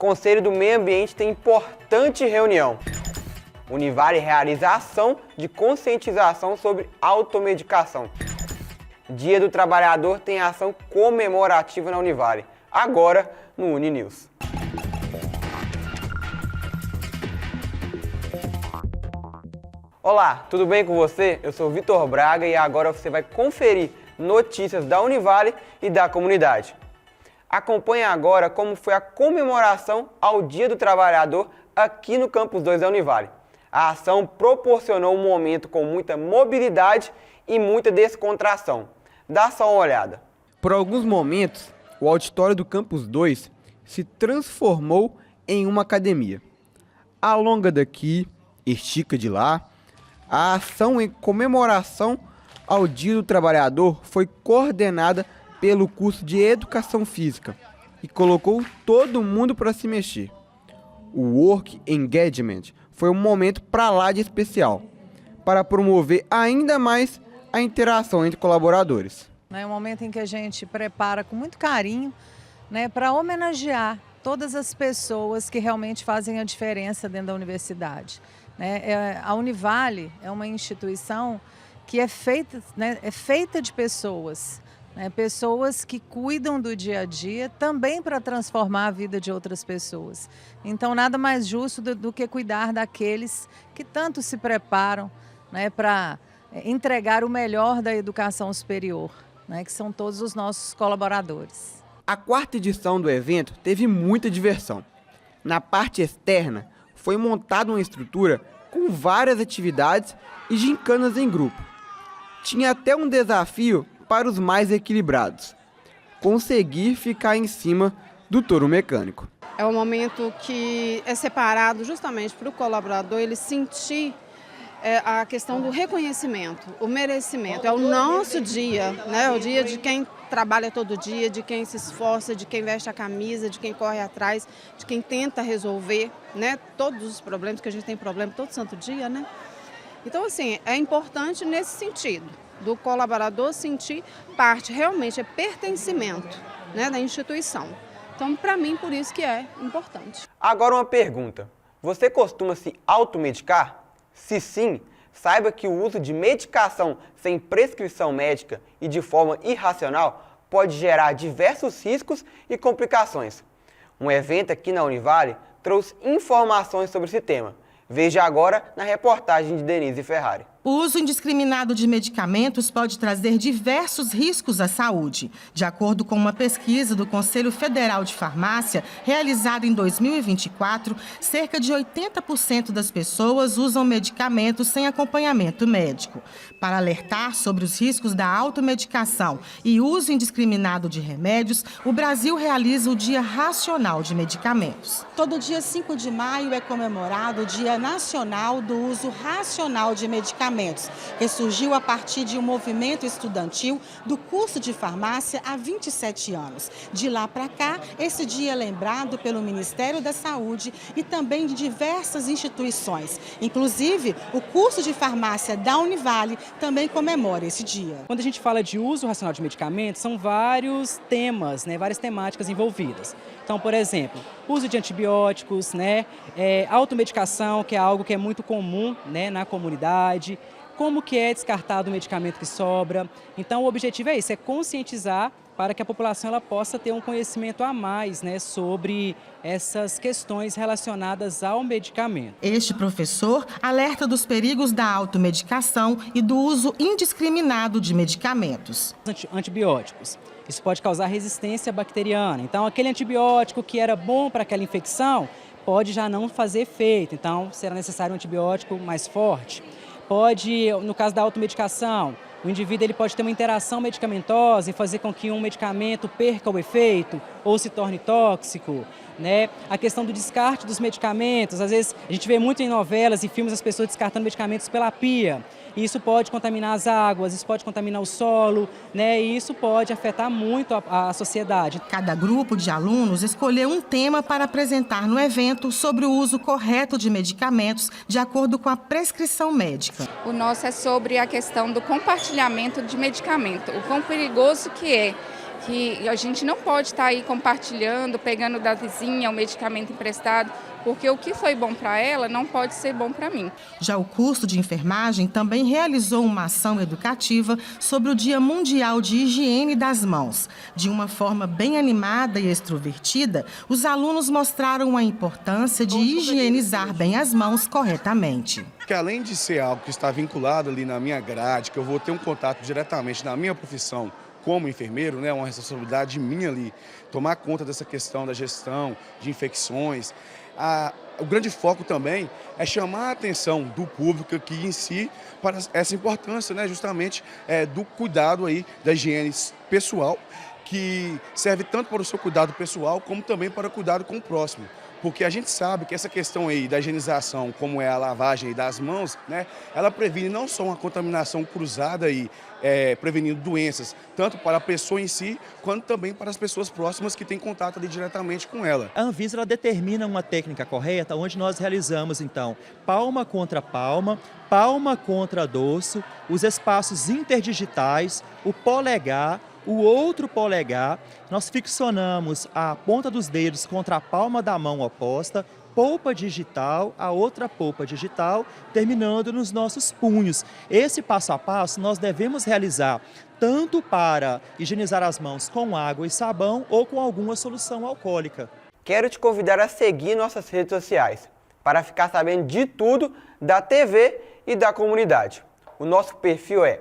Conselho do Meio Ambiente tem importante reunião. Univale realiza ação de conscientização sobre automedicação. Dia do Trabalhador tem ação comemorativa na Univale. Agora no Uninews. Olá, tudo bem com você? Eu sou Vitor Braga e agora você vai conferir notícias da Univale e da comunidade. Acompanhe agora como foi a comemoração ao Dia do Trabalhador aqui no Campus 2 da Univale. A ação proporcionou um momento com muita mobilidade e muita descontração. Dá só uma olhada. Por alguns momentos, o auditório do Campus 2 se transformou em uma academia. Alonga daqui, estica de lá. A ação em comemoração ao Dia do Trabalhador foi coordenada pelo curso de Educação Física e colocou todo mundo para se mexer. O Work Engagement foi um momento para lá de especial, para promover ainda mais a interação entre colaboradores. É um momento em que a gente prepara com muito carinho, para homenagear todas as pessoas que realmente fazem a diferença dentro da universidade. A Univale é uma instituição que é feita de pessoas. Pessoas que cuidam do dia a dia também para transformar a vida de outras pessoas. Então, nada mais justo do que cuidar daqueles que tanto se preparam para entregar o melhor da educação superior, que são todos os nossos colaboradores. A quarta edição do evento teve muita diversão. Na parte externa, foi montada uma estrutura com várias atividades e gincanas em grupo. Tinha até um desafio para os mais equilibrados: conseguir ficar em cima do touro mecânico. É um momento que é separado justamente para o colaborador ele sentir a questão do reconhecimento, o merecimento. É o nosso dia, o dia de quem trabalha todo dia, de quem se esforça, de quem veste a camisa, de quem corre atrás, de quem tenta resolver todos os problemas, que a gente tem problema todo santo dia, Então, assim, é importante nesse sentido, do colaborador sentir parte, realmente é pertencimento da instituição. Então, para mim, por isso que é importante. Agora uma pergunta: você costuma se automedicar? Se sim, saiba que o uso de medicação sem prescrição médica e de forma irracional pode gerar diversos riscos e complicações. Um evento aqui na Univale trouxe informações sobre esse tema. Veja agora na reportagem de Denise Ferrari. O uso indiscriminado de medicamentos pode trazer diversos riscos à saúde. De acordo com uma pesquisa do Conselho Federal de Farmácia, realizada em 2024, cerca de 80% das pessoas usam medicamentos sem acompanhamento médico. Para alertar sobre os riscos da automedicação e uso indiscriminado de remédios, o Brasil realiza o Dia Racional de Medicamentos. Todo dia 5 de maio é comemorado o Dia Nacional do Uso Racional de Medicamentos, que surgiu a partir de um movimento estudantil do curso de farmácia há 27 anos. De lá para cá, esse dia é lembrado pelo Ministério da Saúde e também de diversas instituições. Inclusive, o curso de farmácia da Univale também comemora esse dia. Quando a gente fala de uso racional de medicamentos, são vários temas, várias temáticas envolvidas. Então, por exemplo, uso de antibióticos, automedicação, que é algo que é muito comum na comunidade, como que é descartado o medicamento que sobra. Então, o objetivo é isso, é conscientizar para que a população ela possa ter um conhecimento a mais sobre essas questões relacionadas ao medicamento. Este professor alerta dos perigos da automedicação e do uso indiscriminado de medicamentos. Antibióticos. Isso pode causar resistência bacteriana. Então, aquele antibiótico que era bom para aquela infecção pode já não fazer efeito. Então, será necessário um antibiótico mais forte. Pode, no caso da automedicação, o indivíduo ele pode ter uma interação medicamentosa e fazer com que um medicamento perca o efeito ou se torne tóxico. A questão do descarte dos medicamentos, às vezes a gente vê muito em novelas e filmes as pessoas descartando medicamentos pela pia. E isso pode contaminar as águas, isso pode contaminar o solo, e isso pode afetar muito a sociedade. Cada grupo de alunos escolheu um tema para apresentar no evento sobre o uso correto de medicamentos de acordo com a prescrição médica. O nosso é sobre a questão do compartilhamento de medicamento, o quão perigoso que é que a gente não pode estar aí compartilhando, pegando da vizinha o medicamento emprestado, porque o que foi bom para ela não pode ser bom para mim. Já o curso de enfermagem também realizou uma ação educativa sobre o Dia Mundial de Higiene das Mãos. De uma forma bem animada e extrovertida, os alunos mostraram a importância de higienizar bem as mãos corretamente. Que além de ser algo que está vinculado ali na minha grade, que eu vou ter um contato diretamente na minha profissão como enfermeiro, né, uma responsabilidade minha ali, tomar conta dessa questão da gestão de infecções. O grande foco também é chamar a atenção do público aqui em si para essa importância, né, justamente do cuidado aí da higiene pessoal, que serve tanto para o seu cuidado pessoal como também para o cuidado com o próximo. Porque a gente sabe que essa questão aí da higienização, como é a lavagem das mãos, né, ela previne não só uma contaminação cruzada aí, prevenindo doenças, tanto para a pessoa em si, quanto também para as pessoas próximas que têm contato ali diretamente com ela. A Anvisa ela determina uma técnica correta, onde nós realizamos, então, palma contra palma, palma contra dorso, os espaços interdigitais, o polegar, o outro polegar, nós ficcionamos a ponta dos dedos contra a palma da mão oposta, polpa digital, a outra polpa digital, terminando nos nossos punhos. Esse passo a passo nós devemos realizar tanto para higienizar as mãos com água e sabão ou com alguma solução alcoólica. Quero te convidar a seguir nossas redes sociais para ficar sabendo de tudo da TV e da comunidade. O nosso perfil é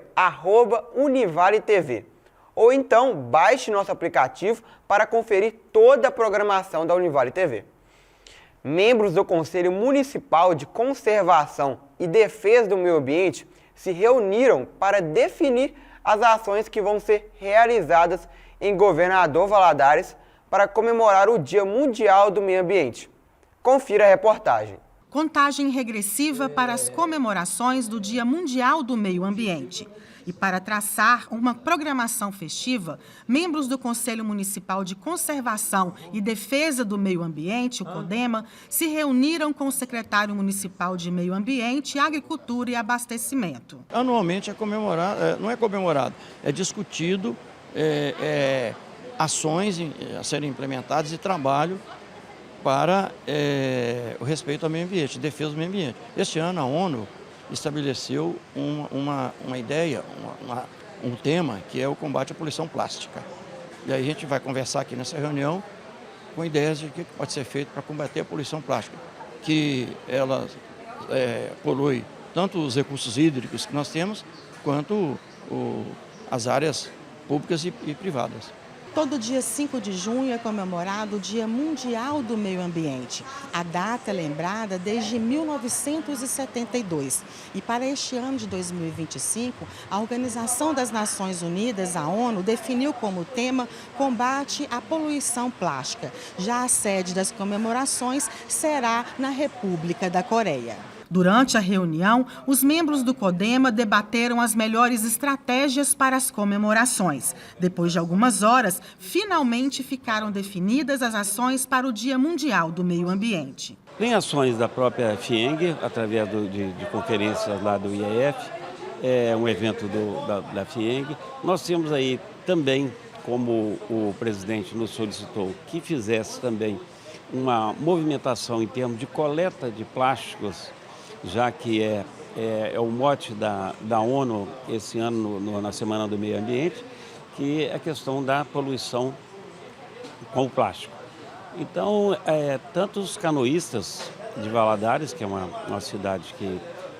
@UnivaleTV. Ou então, baixe nosso aplicativo para conferir toda a programação da Univale TV. Membros do Conselho Municipal de Conservação e Defesa do Meio Ambiente se reuniram para definir as ações que vão ser realizadas em Governador Valadares para comemorar o Dia Mundial do Meio Ambiente. Confira a reportagem. Contagem regressiva para as comemorações do Dia Mundial do Meio Ambiente. E para traçar uma programação festiva, membros do Conselho Municipal de Conservação e Defesa do Meio Ambiente, o CODEMA, se reuniram com o secretário municipal de Meio Ambiente, Agricultura e Abastecimento. Anualmente é comemorado, não é comemorado, é discutido ações a serem implementadas e trabalho para o respeito ao meio ambiente, defesa do meio ambiente. Este ano a ONU estabeleceu uma ideia, um tema, que é o combate à poluição plástica. E aí a gente vai conversar aqui nessa reunião com ideias de o que pode ser feito para combater a poluição plástica, que ela polui tanto os recursos hídricos que nós temos, quanto as áreas públicas e privadas. Todo dia 5 de junho é comemorado o Dia Mundial do Meio Ambiente. A data é lembrada desde 1972. E para este ano de 2025, a Organização das Nações Unidas, a ONU, definiu como tema combate à poluição plástica. Já a sede das comemorações será na República da Coreia. Durante a reunião, os membros do CODEMA debateram as melhores estratégias para as comemorações. Depois de algumas horas, finalmente ficaram definidas as ações para o Dia Mundial do Meio Ambiente. Tem ações da própria FIENG, através de conferências lá do IEF, um evento da FIENG. Nós temos aí também, como o presidente nos solicitou, que fizesse também uma movimentação em termos de coleta de plásticos, já que é o mote da ONU esse ano, na Semana do Meio Ambiente, que é a questão da poluição com o plástico. Então, tanto os canoístas de Valadares, que é uma cidade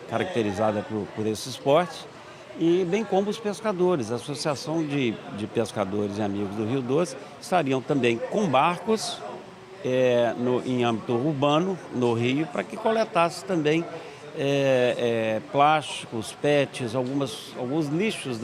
caracterizada por esse esporte, e bem como os pescadores. A Associação de Pescadores e Amigos do Rio Doce estariam também com barcos em âmbito urbano, no rio, para que coletasse também plásticos, PETs, alguns lixos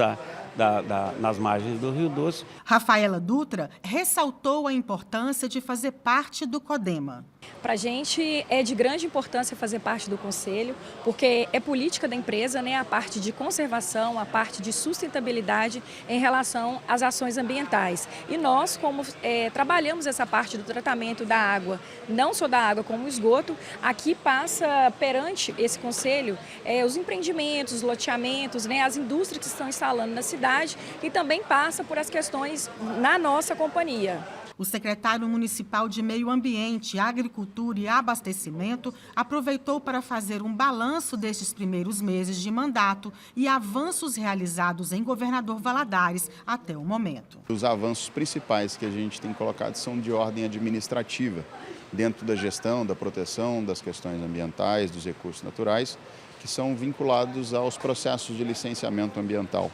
nas margens do Rio Doce. Rafaela Dutra ressaltou a importância de fazer parte do CODEMA. Para a gente é de grande importância fazer parte do Conselho, porque é política da empresa, né, a parte de conservação, a parte de sustentabilidade em relação às ações ambientais. E nós, como trabalhamos essa parte do tratamento da água, não só da água como o esgoto, aqui passa perante esse Conselho os empreendimentos, os loteamentos, né, as indústrias que estão instalando na cidade, sustentabilidade e também passa por as questões na nossa companhia. O secretário municipal de Meio Ambiente, Agricultura e Abastecimento aproveitou para fazer um balanço destes primeiros meses de mandato e avanços realizados em Governador Valadares até o momento. Os avanços principais que a gente tem colocado são de ordem administrativa, dentro da gestão, da proteção das questões ambientais, dos recursos naturais, que são vinculados aos processos de licenciamento ambiental.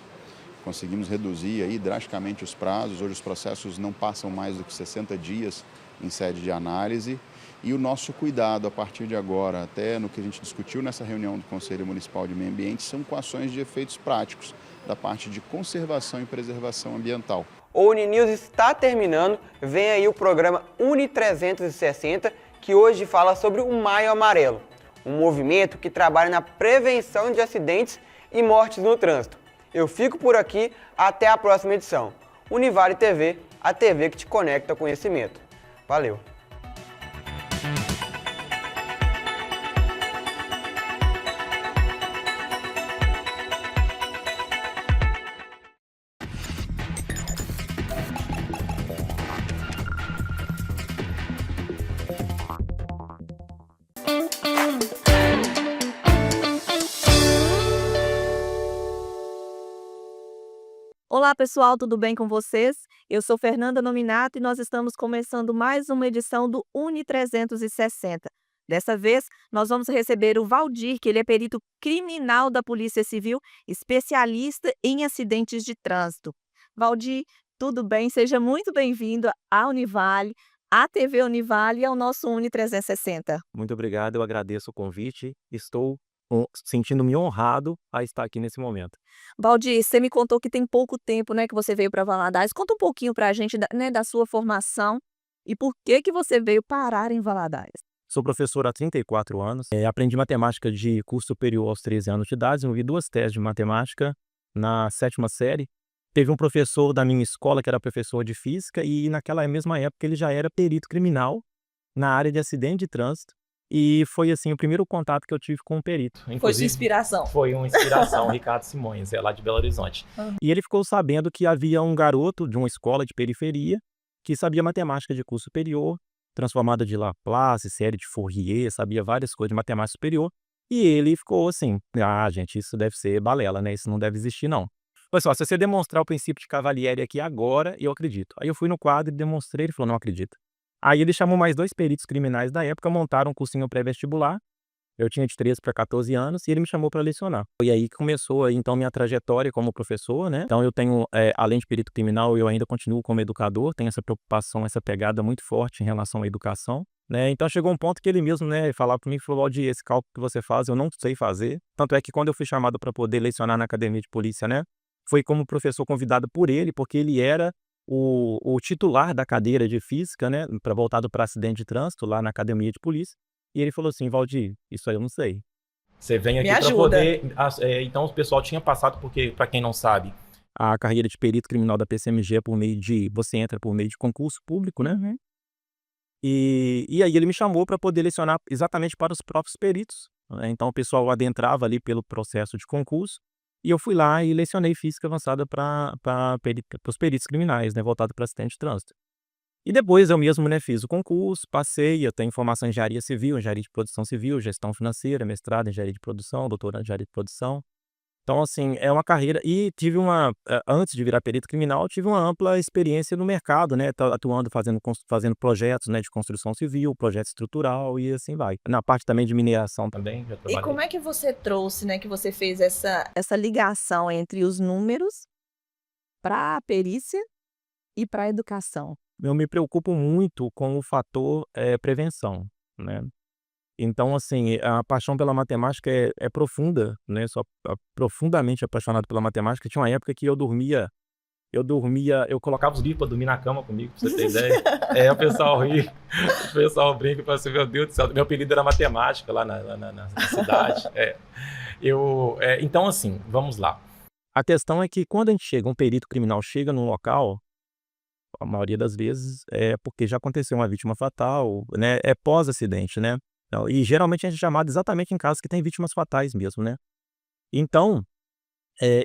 Conseguimos reduzir aí drasticamente os prazos, hoje os processos não passam mais do que 60 dias em sede de análise e o nosso cuidado a partir de agora, até no que a gente discutiu nessa reunião do Conselho Municipal de Meio Ambiente, são com ações de efeitos práticos da parte de conservação e preservação ambiental. O Uninews está terminando, vem aí o programa Uni 360, que hoje fala sobre o Maio Amarelo, um movimento que trabalha na prevenção de acidentes e mortes no trânsito. Eu fico por aqui, até a próxima edição. Univale TV, a TV que te conecta ao conhecimento. Valeu! Olá pessoal, tudo bem com vocês? Eu sou Fernanda Nominato e nós estamos começando mais uma edição do Uni 360. Dessa vez, nós vamos receber o Valdir, que ele é perito criminal da Polícia Civil, especialista em acidentes de trânsito. Valdir, tudo bem? Seja muito bem-vindo à Univale, à TV Univale e ao nosso Uni 360. Muito obrigado, eu agradeço o convite. Estou sentindo-me honrado a estar aqui nesse momento. Valdir, você me contou que tem pouco tempo, né, que você veio para Valadares. Conta um pouquinho para a gente, da sua formação e por que você veio parar em Valadares. Sou professor há 34 anos, aprendi matemática de curso superior aos 13 anos de idade, desenvolvi 2 teses de matemática na 7ª série. Teve um professor da minha escola que era professor de física e naquela mesma época ele já era perito criminal na área de acidente de trânsito. E foi assim o primeiro contato que eu tive com um perito. Foi sua inspiração? Foi uma inspiração, Ricardo Simões, lá de Belo Horizonte. E ele ficou sabendo que havia um garoto de uma escola de periferia que sabia matemática de curso superior, transformada de Laplace, série de Fourier, sabia várias coisas de matemática superior. E ele ficou assim, gente, isso deve ser balela, né? Isso não deve existir, não. Mas só, se você demonstrar o princípio de Cavalieri aqui agora, eu acredito. Aí eu fui no quadro e demonstrei, ele falou, não acredito. Aí ele chamou mais 2 peritos criminais da época, montaram um cursinho pré-vestibular. Eu tinha de 13 para 14 anos e ele me chamou para lecionar. E aí que começou então minha trajetória como professor, né? Então eu tenho, além de perito criminal, eu ainda continuo como educador, tenho essa preocupação, essa pegada muito forte em relação à educação, né? Então chegou um ponto que ele mesmo, né, falava para mim, falou, Valdir, esse cálculo que você faz eu não sei fazer. Tanto é que quando eu fui chamado para poder lecionar na academia de polícia, né? Foi como professor convidado por ele, porque ele era o titular da cadeira de física, né, voltado para acidente de trânsito, lá na academia de polícia, e ele falou assim, Valdir, isso aí eu não sei. Você vem aqui para poder... Então o pessoal tinha passado, porque, para quem não sabe, a carreira de perito criminal da PCMG é por meio de... Você entra por meio de concurso público, né? Uhum. E aí ele me chamou para poder lecionar exatamente para os próprios peritos, né? Então o pessoal adentrava ali pelo processo de concurso, e eu fui lá e lecionei física avançada para os peritos criminais, né, voltado para acidente de trânsito. E depois eu mesmo, né, fiz o concurso, passei, eu tenho formação em engenharia civil, engenharia de produção civil, gestão financeira, mestrado em engenharia de produção, doutorado em engenharia de produção. Então, assim, é uma carreira. E tive antes de virar perito criminal, tive uma ampla experiência no mercado, né? Atuando, fazendo projetos, né, de construção civil, projeto estrutural e assim vai. Na parte também de mineração também. Já trabalhei. E como é que você trouxe, né, que você fez essa ligação entre os números para a perícia e para a educação? Eu me preocupo muito com o fator prevenção, né? Então, assim, a paixão pela matemática é profunda, né? Sou profundamente apaixonado pela matemática. Tinha uma época que eu colocava os livros para dormir na cama comigo, pra você ter ideia. O pessoal ri, o pessoal brinca e fala assim, meu Deus do céu, meu apelido era matemática lá na cidade. Então, assim, vamos lá. A questão é que quando a gente chega, um perito criminal chega num local, a maioria das vezes é porque já aconteceu uma vítima fatal, né? É pós-acidente, né? E geralmente a gente é chamado exatamente em casos que tem vítimas fatais mesmo, né? Então,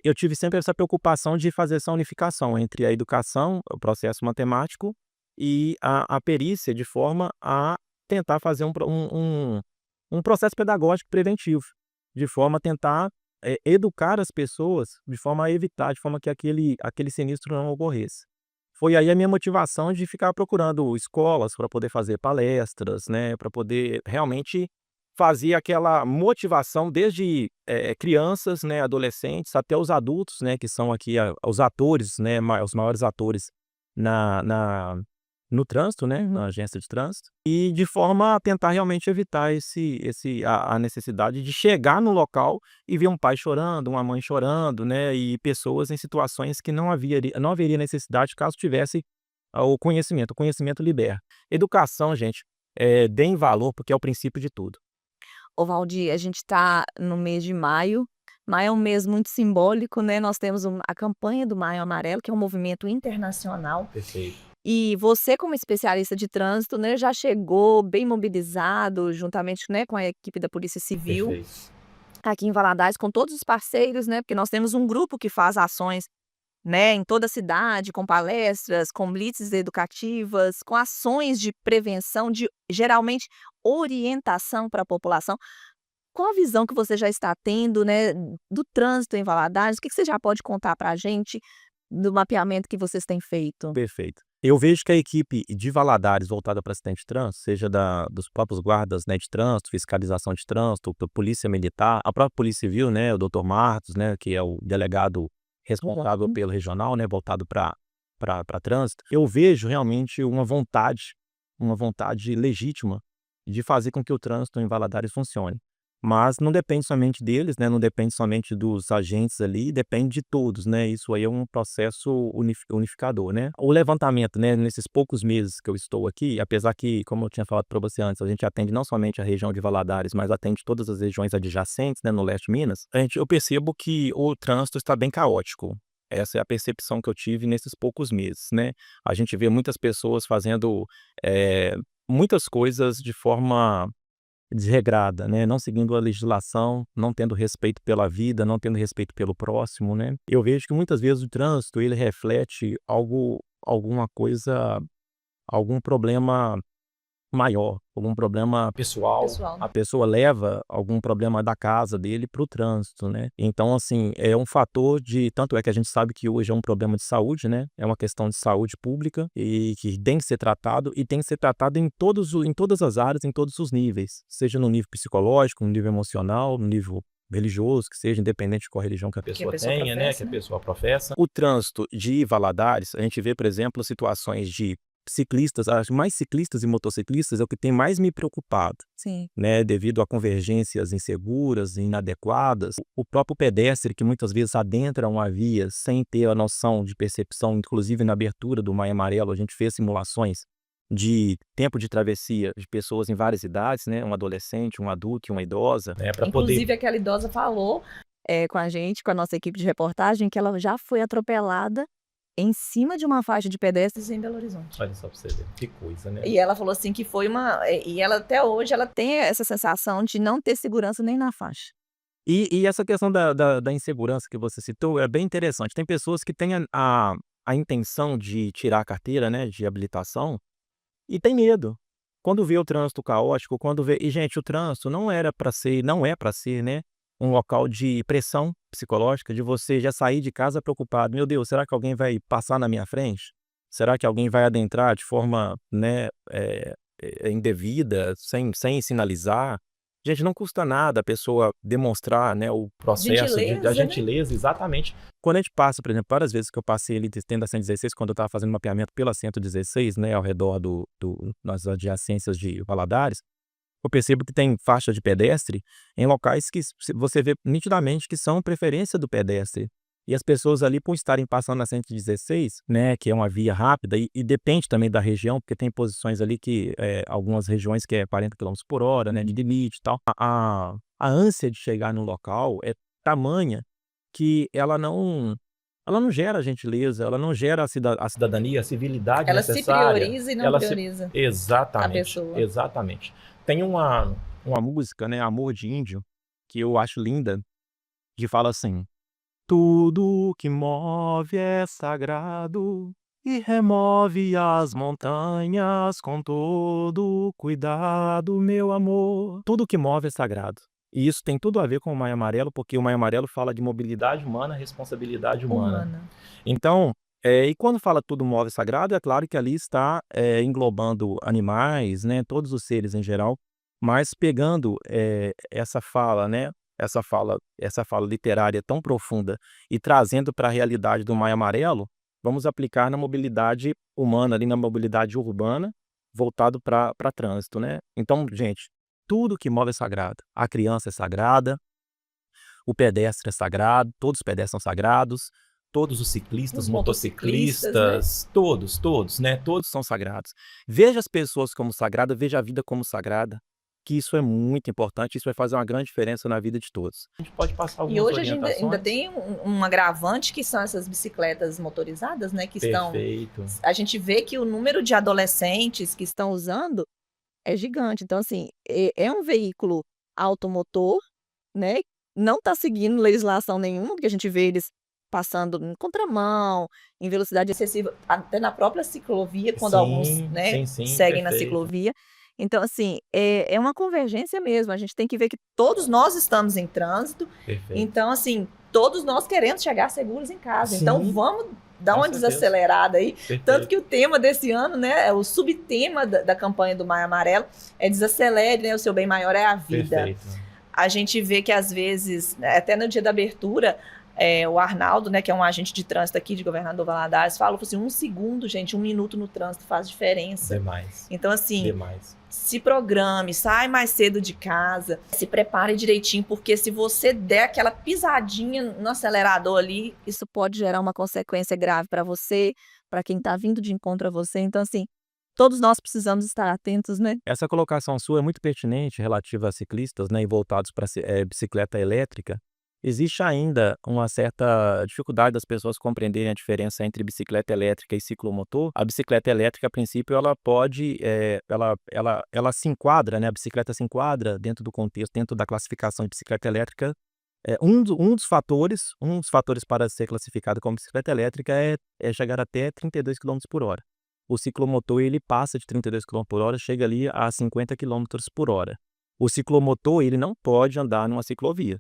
eu tive sempre essa preocupação de fazer essa unificação entre a educação, o processo matemático e a perícia, de forma a tentar fazer um processo pedagógico preventivo, de forma a tentar educar as pessoas, de forma a evitar, de forma que aquele sinistro não ocorresse. Foi aí a minha motivação de ficar procurando escolas para poder fazer palestras, né, para poder realmente fazer aquela motivação desde crianças, né, adolescentes, até os adultos, né, que são aqui os atores, né, os maiores atores na, na, no trânsito, né, na agência de trânsito, e de forma a tentar realmente evitar a necessidade de chegar no local e ver um pai chorando, uma mãe chorando, né, e pessoas em situações que não haveria necessidade caso tivesse o conhecimento libera. Educação, gente, deem valor porque é o princípio de tudo. Ô Valdir, a gente está no mês de maio. Maio é um mês muito simbólico, né? Nós temos a campanha do Maio Amarelo, que é um movimento internacional. Perfeito. E você, como especialista de trânsito, né, já chegou bem mobilizado, juntamente, né, com a equipe da Polícia Civil, Perfeito. aqui em Valadares, com todos os parceiros, né? Porque nós temos um grupo que faz ações, né, em toda a cidade, com palestras, com blitzes educativas, com ações de prevenção, de geralmente orientação para a população. Qual a visão que você já está tendo, né, do trânsito em Valadares? O que você já pode contar para a gente do mapeamento que vocês têm feito? Perfeito. Eu vejo que a equipe de Valadares voltada para acidente de trânsito, seja dos próprios guardas, né, de trânsito, fiscalização de trânsito, da polícia militar, a própria polícia civil, né, o Dr. Marcos, né, que é o delegado responsável pelo regional, né, voltado para trânsito, eu vejo realmente uma vontade legítima de fazer com que o trânsito em Valadares funcione. Mas não depende somente deles, né, não depende somente dos agentes ali, depende de todos, né, isso aí é um processo unificador, né. O levantamento, né, nesses poucos meses que eu estou aqui, apesar que, como eu tinha falado para você antes, a gente atende não somente a região de Valadares, mas atende todas as regiões adjacentes, né, no leste de Minas, eu percebo que o trânsito está bem caótico. Essa é a percepção que eu tive nesses poucos meses, né. A gente vê muitas pessoas fazendo muitas coisas de forma desregrada, né, não seguindo a legislação, não tendo respeito pela vida, não tendo respeito pelo próximo, né. Eu vejo que muitas vezes o trânsito ele reflete alguma coisa, algum problema maior, algum problema pessoal. A pessoa leva algum problema da casa dele para o trânsito, né. Então, assim, é um fator tanto é que a gente sabe que hoje é um problema de saúde, né, é uma questão de saúde pública e que tem que ser tratado em todas as áreas, em todos os níveis, seja no nível psicológico, no nível emocional, no nível religioso, que seja independente de qual religião que a pessoa tenha, né, que a pessoa professa. O trânsito de Valadares, a gente vê, por exemplo, situações de ciclistas, acho mais ciclistas e motociclistas é o que tem mais me preocupado, Sim. né, devido a convergências inseguras, inadequadas. O próprio pedestre que muitas vezes adentra uma via sem ter a noção de percepção, inclusive na abertura do Maio Amarelo, a gente fez simulações de tempo de travessia de pessoas em várias idades, né, um adolescente, um adulto e uma idosa, né, para Inclusive, aquela idosa falou com a gente, com a nossa equipe de reportagem, que ela já foi atropelada em cima de uma faixa de pedestres em Belo Horizonte. Olha só para você ver, que coisa, né? E ela falou assim que foi e ela até hoje ela tem essa sensação de não ter segurança nem na faixa. E essa questão da insegurança que você citou é bem interessante. Tem pessoas que têm a intenção de tirar a carteira, né, de habilitação e tem medo. Quando vê o trânsito caótico, e gente, o trânsito não é para ser, né, um local de pressão psicológica, de você já sair de casa preocupado. Meu Deus, será que alguém vai passar na minha frente? Será que alguém vai adentrar de forma, né, indevida, sem sinalizar? Gente, não custa nada a pessoa demonstrar, né, o processo da gentileza, exatamente. Quando a gente passa, por exemplo, várias vezes que eu passei ali tendo a 116, quando eu estava fazendo mapeamento pela 116, né, ao redor nas adjacências de Valadares, eu percebo que tem faixa de pedestre em locais que você vê nitidamente que são preferência do pedestre. E as pessoas ali, por estarem passando na 116, né, que é uma via rápida, e depende também da região, porque tem posições ali que, algumas regiões que é 40 km por hora, né, de limite e tal. A ânsia de chegar no local é tamanha que ela não gera gentileza, ela não gera a cidadania, a civilidade Ela se necessária. prioriza e não prioriza Exatamente, a pessoa. exatamente. Tem uma música, né, Amor de Índio, que eu acho linda, que fala assim: Tudo que move é sagrado e remove as montanhas com todo cuidado, meu amor. Tudo que move é sagrado. E isso tem tudo a ver com o Maio Amarelo, porque o Maio Amarelo fala de mobilidade humana, responsabilidade humana. Então, e quando fala tudo move sagrado, é claro que ali está englobando animais, né, todos os seres em geral, mas pegando essa fala, né, essa fala literária tão profunda e trazendo para a realidade do Maio Amarelo, vamos aplicar na mobilidade humana, ali na mobilidade urbana, voltado para trânsito, né? Então, gente, tudo que move é sagrado. A criança é sagrada, o pedestre é sagrado, todos os pedestres são sagrados, todos os ciclistas, Os motociclistas, motociclistas, né? todos, né? Todos são sagrados. Veja as pessoas como sagradas, veja a vida como sagrada, que isso é muito importante, isso vai fazer uma grande diferença na vida de todos. A gente pode passar E algumas hoje a gente ainda orientações? tem um agravante que são essas bicicletas motorizadas, né? Que estão. Perfeito. A gente vê que o número de adolescentes que estão usando é gigante. Então, assim, é um veículo automotor, né? Não está seguindo legislação nenhuma, porque a gente vê eles passando em contramão, em velocidade excessiva, até na própria ciclovia, quando alguns, né, sim, seguem na perfeito. ciclovia. Então, assim, é uma convergência mesmo. A gente tem que ver que todos nós estamos em trânsito. Perfeito. Então, assim, todos nós queremos chegar seguros em casa. Então, Sim, vamos dar com uma certeza. desacelerada aí. Perfeito. Tanto que o tema desse ano, né, o subtema da campanha do Maio Amarelo é desacelere, né, o seu bem maior é a vida. Perfeito. A gente vê que às vezes, até no dia da abertura, o Arnaldo, né, que é um agente de trânsito aqui de Governador Valadares, falou assim, 1 segundo, gente, 1 minuto no trânsito faz diferença. Demais. Então, assim, Demais. se programe, sai mais cedo de casa, se prepare direitinho, porque se você der aquela pisadinha no acelerador ali, isso pode gerar uma consequência grave para você, para quem está vindo de encontro a você. Então, assim, todos nós precisamos estar atentos, né? Essa colocação sua é muito pertinente relativa a ciclistas, né, e voltados para bicicleta elétrica. Existe ainda uma certa dificuldade das pessoas compreenderem a diferença entre bicicleta elétrica e ciclomotor. A bicicleta elétrica, a princípio, ela pode, ela se enquadra, né, a bicicleta se enquadra dentro do contexto, dentro da classificação de bicicleta elétrica. Um dos fatores para ser classificado como bicicleta elétrica é chegar até 32 km por hora. O ciclomotor, ele passa de 32 km por hora, chega ali a 50 km por hora. O ciclomotor, ele não pode andar numa ciclovia.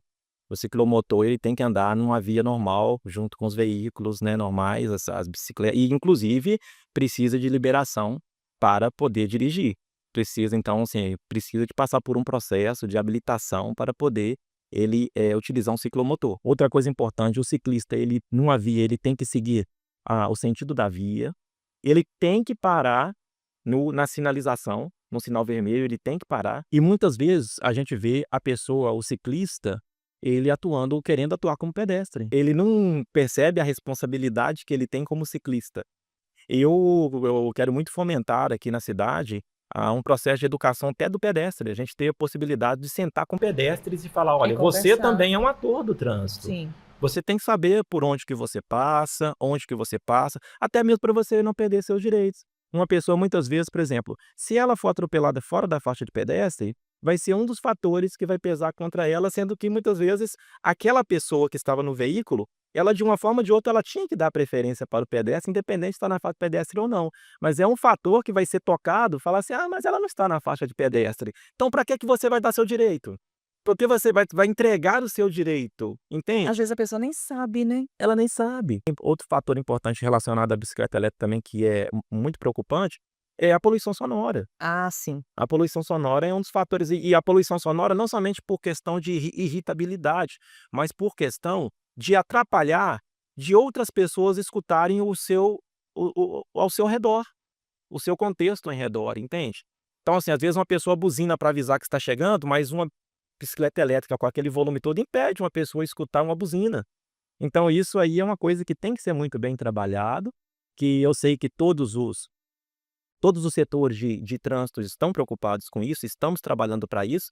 O ciclomotor, ele tem que andar numa via normal, junto com os veículos, né, normais, as bicicletas, e inclusive precisa de liberação para poder dirigir. Precisa, então, assim, precisa de passar por um processo de habilitação para poder ele utilizar um ciclomotor. Outra coisa importante, o ciclista, ele numa via, ele tem que seguir o sentido da via, ele tem que parar na sinalização, no sinal vermelho, ele tem que parar. E muitas vezes a gente vê a pessoa, o ciclista, ele querendo atuar como pedestre. Ele não percebe a responsabilidade que ele tem como ciclista. Eu quero muito fomentar aqui na cidade um processo de educação até do pedestre. A gente ter a possibilidade de sentar com pedestres e falar, olha, você também é um ator do trânsito. Sim. Você tem que saber por onde que você passa, onde que você passa, até mesmo para você não perder seus direitos. Uma pessoa, muitas vezes, por exemplo, se ela for atropelada fora da faixa de pedestre, vai ser um dos fatores que vai pesar contra ela, sendo que muitas vezes aquela pessoa que estava no veículo, ela de uma forma ou de outra, ela tinha que dar preferência para o pedestre, independente de estar na faixa de pedestre ou não. Mas é um fator que vai ser tocado, falar assim, mas ela não está na faixa de pedestre. Então, para que você vai dar seu direito? Porque você vai entregar o seu direito, entende? Às vezes a pessoa nem sabe, né? Ela nem sabe. Outro fator importante relacionado à bicicleta elétrica também, que é muito preocupante, é a poluição sonora. Ah, sim. A poluição sonora é um dos fatores, e a poluição sonora não somente por questão de irritabilidade, mas por questão de atrapalhar de outras pessoas escutarem ao seu redor, o seu contexto em redor, entende? Então, assim, às vezes uma pessoa buzina para avisar que está chegando, mas uma bicicleta elétrica com aquele volume todo impede uma pessoa escutar uma buzina. Então, isso aí é uma coisa que tem que ser muito bem trabalhado, que eu sei que todos os setores de trânsito estão preocupados com isso, estamos trabalhando para isso.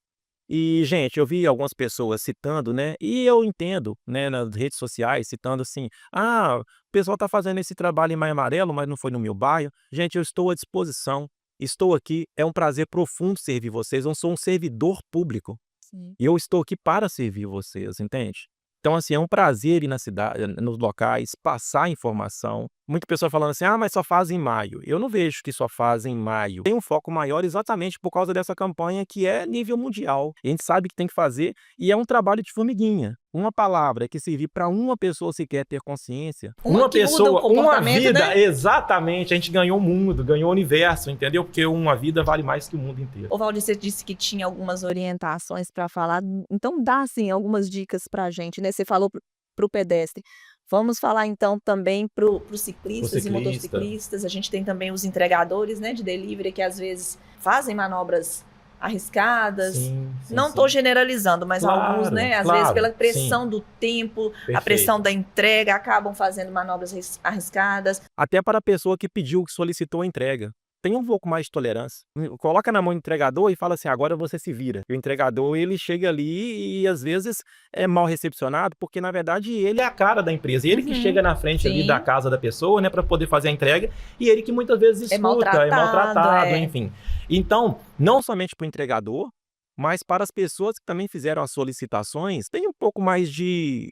E, gente, eu vi algumas pessoas citando, né, e eu entendo, né, nas redes sociais, citando assim, o pessoal está fazendo esse trabalho em Maio Amarelo, mas não foi no meu bairro. Gente, eu estou à disposição, estou aqui, é um prazer profundo servir vocês, eu sou um servidor público. Sim. E eu estou aqui para servir vocês, entende? Então, assim, é um prazer ir na cidade, nos locais, passar informação. Muita pessoa falando assim, mas só faz em maio. Eu não vejo que só faz em maio. Tem um foco maior exatamente por causa dessa campanha que é nível mundial. A gente sabe que tem que fazer e é um trabalho de formiguinha. Uma palavra que servir para uma pessoa sequer ter consciência. Uma pessoa, uma vida, né? Exatamente. A gente ganhou o mundo, ganhou o universo, entendeu? Porque uma vida vale mais que o mundo inteiro. Ô, Valdir, você disse que tinha algumas orientações para falar, então dá, assim, algumas dicas para a gente, né? Você falou para o pedestre. Vamos falar, então, também para os ciclistas e motociclistas. A gente tem também os entregadores, né, de delivery, que às vezes fazem manobras arriscadas. Sim, não estou generalizando, mas alguns, né, às vezes pela pressão do tempo, a pressão da entrega, acabam fazendo manobras arriscadas. Até para a pessoa que pediu, que solicitou a entrega. Tem um pouco mais de tolerância. Coloca na mão do entregador e fala assim, agora você se vira. E o entregador, ele chega ali e às vezes é mal recepcionado, porque na verdade ele é a cara da empresa. Ele que chega na frente ali da casa da pessoa, né, para poder fazer a entrega, e ele que muitas vezes escuta, é maltratado, enfim. Então, não somente para o entregador, mas para as pessoas que também fizeram as solicitações, tem um pouco mais de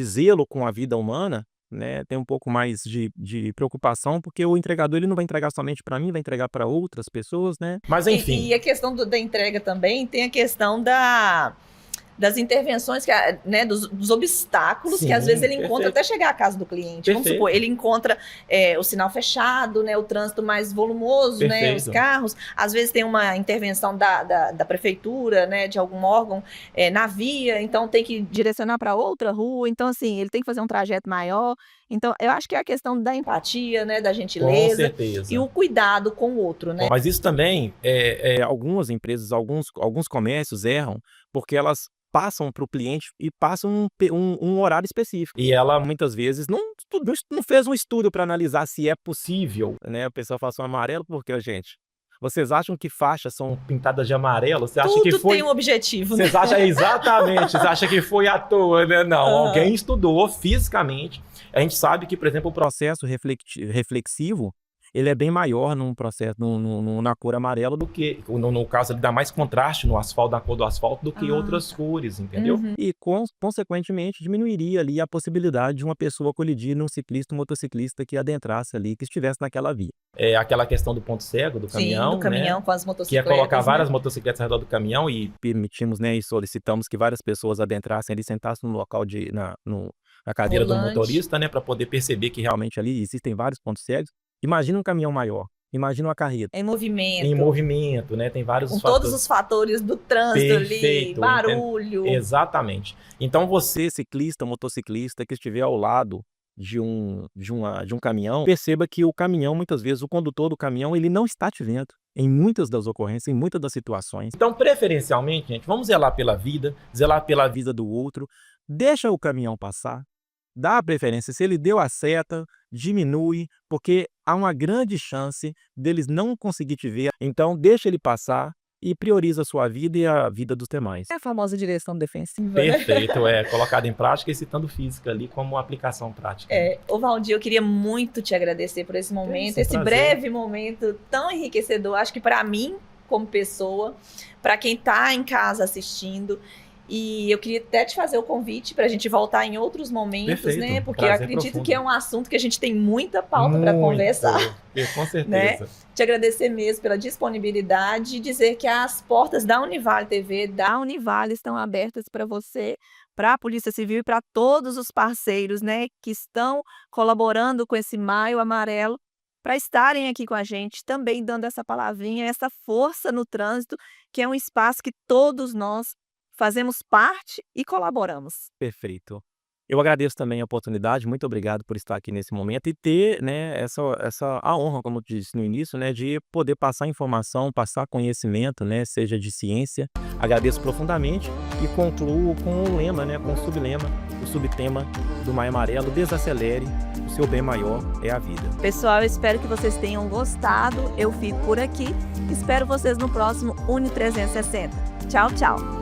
zelo com a vida humana, né? Tem um pouco mais de preocupação, porque o entregador ele não vai entregar somente para mim, vai entregar para outras pessoas, né? Mas enfim. E a questão da entrega também tem a questão das intervenções, né, dos obstáculos que às vezes ele encontra até chegar à casa do cliente. Vamos supor, ele encontra o sinal fechado, né, o trânsito mais volumoso, né, os carros. Às vezes tem uma intervenção da prefeitura, né, de algum órgão na via, então tem que direcionar para outra rua. Então, assim, ele tem que fazer um trajeto maior. Então, eu acho que é a questão da empatia, né, da gentileza e o cuidado com o outro, né? Mas isso também, algumas empresas, alguns comércios erram, porque elas passam para o cliente e passam um horário específico. E ela, muitas vezes, não fez um estudo para analisar se é possível, né? O pessoal fala assim, amarelo, porque, gente, vocês acham que faixas são pintadas de amarelo? Você acha que foi... tem um objetivo, Vocês né? acham, exatamente, você acha que foi à toa, né? Não, alguém estudou fisicamente. A gente sabe que, por exemplo, o processo reflexivo, ele é bem maior num processo, na cor amarela do que, no caso, ele dá mais contraste no asfalto, na cor do asfalto, do que outras cores, entendeu? E, consequentemente, diminuiria ali a possibilidade de uma pessoa colidir num ciclista, um motociclista que adentrasse ali, que estivesse naquela via. É aquela questão do ponto cego do caminhão, do caminhão, né? Com as motocicletas. Que é colocar várias motocicletas ao redor do caminhão e permitimos, né, e solicitamos que várias pessoas adentrassem ali, sentassem no local na cadeira do motorista, né, para poder perceber que realmente ali existem vários pontos cegos. Imagina um caminhão maior, imagina uma carreta. Em movimento. Em movimento, né? Tem vários fatores. Com todos os fatores do trânsito ali, barulho. Exatamente. Então você, ciclista, motociclista, que estiver ao lado de um caminhão, perceba que o caminhão, muitas vezes, o condutor do caminhão, ele não está te vendo. Em muitas das ocorrências, em muitas das situações. Então, preferencialmente, gente, vamos zelar pela vida do outro, deixa o caminhão passar. Dá a preferência, se ele deu a seta, diminui, porque há uma grande chance deles não conseguir te ver. Então, deixa ele passar e prioriza a sua vida e a vida dos demais. É a famosa direção defensiva. Perfeito, colocado em prática e citando física ali como aplicação prática. Ô Valdir, eu queria muito te agradecer por esse momento, esse breve momento tão enriquecedor. Acho que para mim, como pessoa, para quem está em casa assistindo. E eu queria até te fazer o convite para a gente voltar em outros momentos, né? Porque eu acredito que é um assunto que a gente tem muita pauta para conversar. Com certeza. Né? Te agradecer mesmo pela disponibilidade e dizer que as portas da Univale TV, da Univale, estão abertas para você, para a Polícia Civil e para todos os parceiros, né, que estão colaborando com esse Maio Amarelo, para estarem aqui com a gente, também dando essa palavrinha, essa força no trânsito, que é um espaço que todos nós fazemos parte e colaboramos. Perfeito. Eu agradeço também a oportunidade, muito obrigado por estar aqui nesse momento e ter, né, a honra, como eu disse no início, né, de poder passar informação, passar conhecimento, né, seja de ciência. Agradeço profundamente e concluo com o lema, né, com o subtema do Maio Amarelo: desacelere, o seu bem maior é a vida. Pessoal, eu espero que vocês tenham gostado. Eu fico por aqui. Espero vocês no próximo Uni 360. Tchau, tchau.